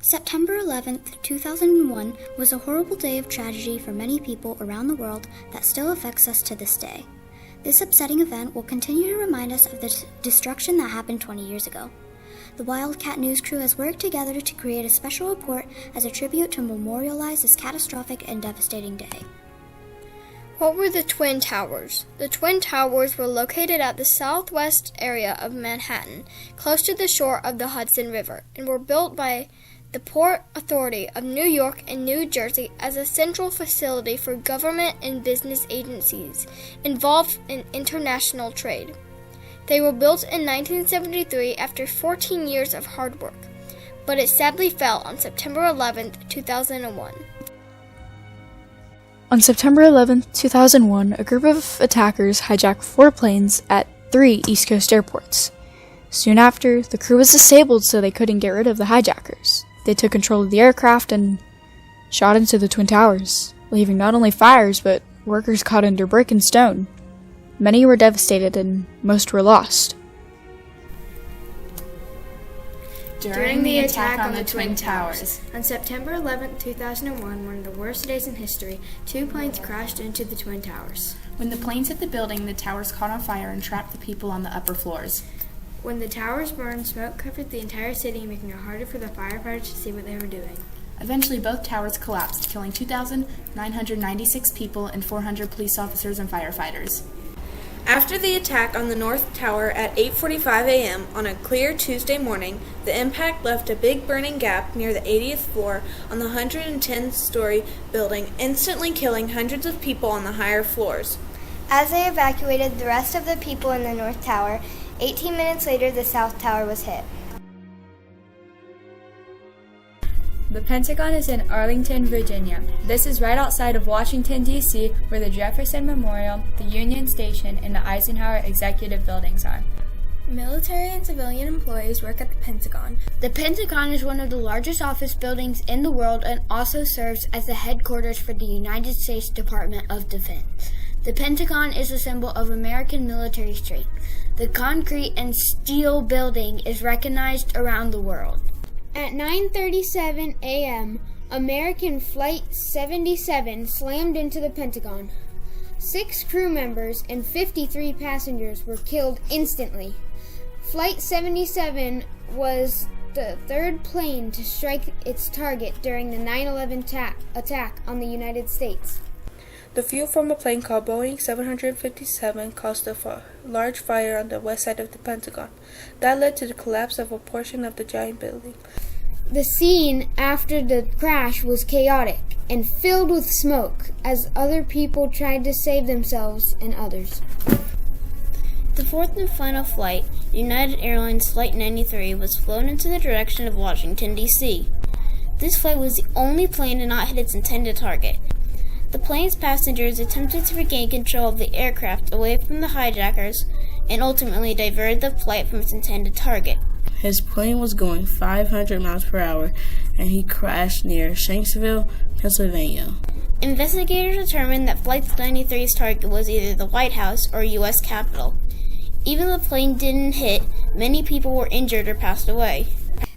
September 11th, 2001 was a horrible day of tragedy for many people around the world that still affects us to this day. This upsetting event will continue to remind us of the destruction that happened 20 years ago. The Wildcat news crew has worked together to create a special report as a tribute to memorialize this catastrophic and devastating day. What were the Twin Towers? The Twin Towers were located at the southwest area of Manhattan, close to the shore of the Hudson River, and were built by the Port Authority of New York and New Jersey as a central facility for government and business agencies involved in international trade. They were built in 1973 after 14 years of hard work, but it sadly fell on September 11, 2001. On September 11, 2001, a group of attackers hijacked 4 planes at 3 East Coast airports. Soon after, the crew was disabled so they couldn't get rid of the hijackers. They took control of the aircraft and shot into the Twin Towers, leaving not only fires but workers caught under brick and stone. Many were devastated and most were lost. During the attack on the Twin Towers, on September 11, 2001, one of the worst days in history, 2 planes crashed into the Twin Towers. when the planes hit the building, the towers caught on fire and trapped the people on the upper floors. When the towers burned, smoke covered the entire city, making it harder for the firefighters to see what they were doing. Eventually, both towers collapsed, killing 2,996 people and 400 police officers and firefighters. After the attack on the North Tower at 8:45 a.m. on a clear Tuesday morning, the impact left a big burning gap near the 80th floor on the 110-story building, instantly killing hundreds of people on the higher floors. As they evacuated the rest of the people in the North Tower, 18 minutes later the South Tower was hit. The Pentagon is in Arlington, Virginia. This is right outside of Washington, D.C., where the Jefferson Memorial, the Union Station, and the Eisenhower Executive Buildings are. Military and civilian employees work at the Pentagon. The Pentagon is one of the largest office buildings in the world and also serves as the headquarters for the United States Department of Defense. The Pentagon is a symbol of American military strength. The concrete and steel building is recognized around the world. At 9:37 a.m., American Flight 77 slammed into the Pentagon. 6 crew members and 53 passengers were killed instantly. Flight 77 was the third plane to strike its target during the 9/11 attack on the United States. The fuel from a plane called Boeing 757 caused a large fire on the west side of the Pentagon. That led to the collapse of a portion of the giant building. The scene after the crash was chaotic and filled with smoke as other people tried to save themselves and others. The fourth and final flight, United Airlines Flight 93, was flown into the direction of Washington, D.C. This flight was the only plane to not hit its intended target. The plane's passengers attempted to regain control of the aircraft away from the hijackers and ultimately diverted the flight from its intended target. His plane was going 500 miles per hour, and he crashed near Shanksville, Pennsylvania. Investigators determined that Flight 93's target was either the White House or U.S. Capitol. Even though the plane didn't hit, many people were injured or passed away.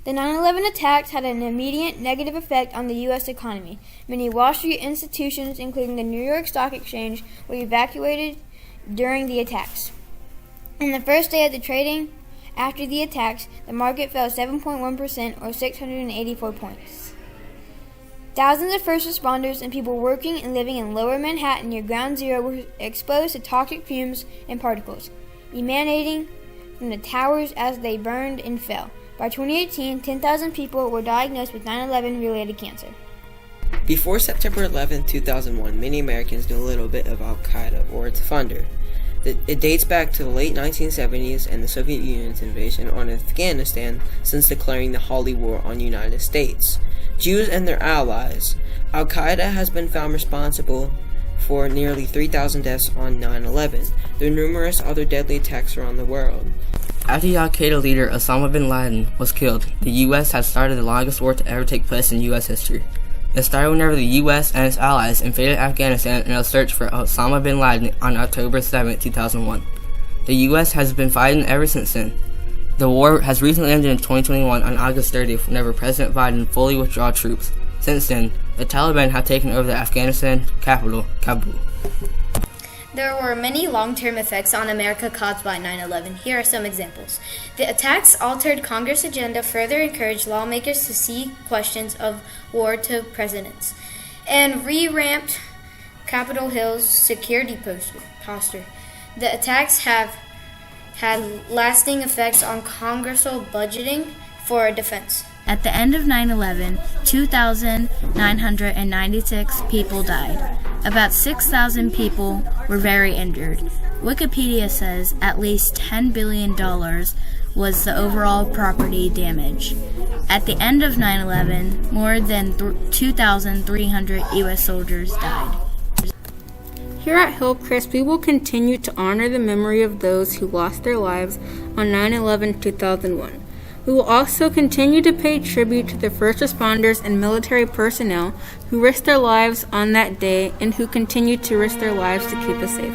The 9/11 attacks had an immediate negative effect on the U.S. economy. Many Wall Street institutions, including the New York Stock Exchange, were evacuated during the attacks. On the first day of the trading after the attacks, the market fell 7.1% or 684 points. Thousands of first responders and people working and living in lower Manhattan near Ground Zero were exposed to toxic fumes and particles emanating from the towers as they burned and fell. By 2018, 10,000 people were diagnosed with 9/11-related cancer. Before September 11, 2001, many Americans knew a little bit of Al-Qaeda or its founder. It dates back to the late 1970s and the Soviet Union's invasion on Afghanistan since declaring the Holy War on the United States. Jews and their allies. Al-Qaeda has been found responsible for nearly 3,000 deaths on 9/11. There are numerous other deadly attacks around the world. After the Al-Qaeda leader Osama bin Laden was killed, the U.S. has started the longest war to ever take place in U.S. history. It started whenever the U.S. and its allies invaded Afghanistan in a search for Osama bin Laden on October 7, 2001. The U.S. has been fighting ever since then. The war has recently ended in 2021 on August 30th whenever President Biden fully withdrew troops. Since then, the Taliban have taken over the Afghanistan capital, Kabul. There were many long-term effects on America caused by 9/11. Here are some examples. The attacks altered Congress' agenda, further encouraged lawmakers to see questions of war to presidents, and re-ramped Capitol Hill's security posture. The attacks have had lasting effects on congressional budgeting for defense. At the end of 9/11, 2,996 people died. About 6,000 people were very injured. Wikipedia says at least $10 billion was the overall property damage. At the end of 9/11, more than 2,300 U.S. soldiers died. Here at Hillcrest, we will continue to honor the memory of those who lost their lives on 9/11-2001. We will also continue to pay tribute to the first responders and military personnel who risked their lives on that day and who continue to risk their lives to keep us safe.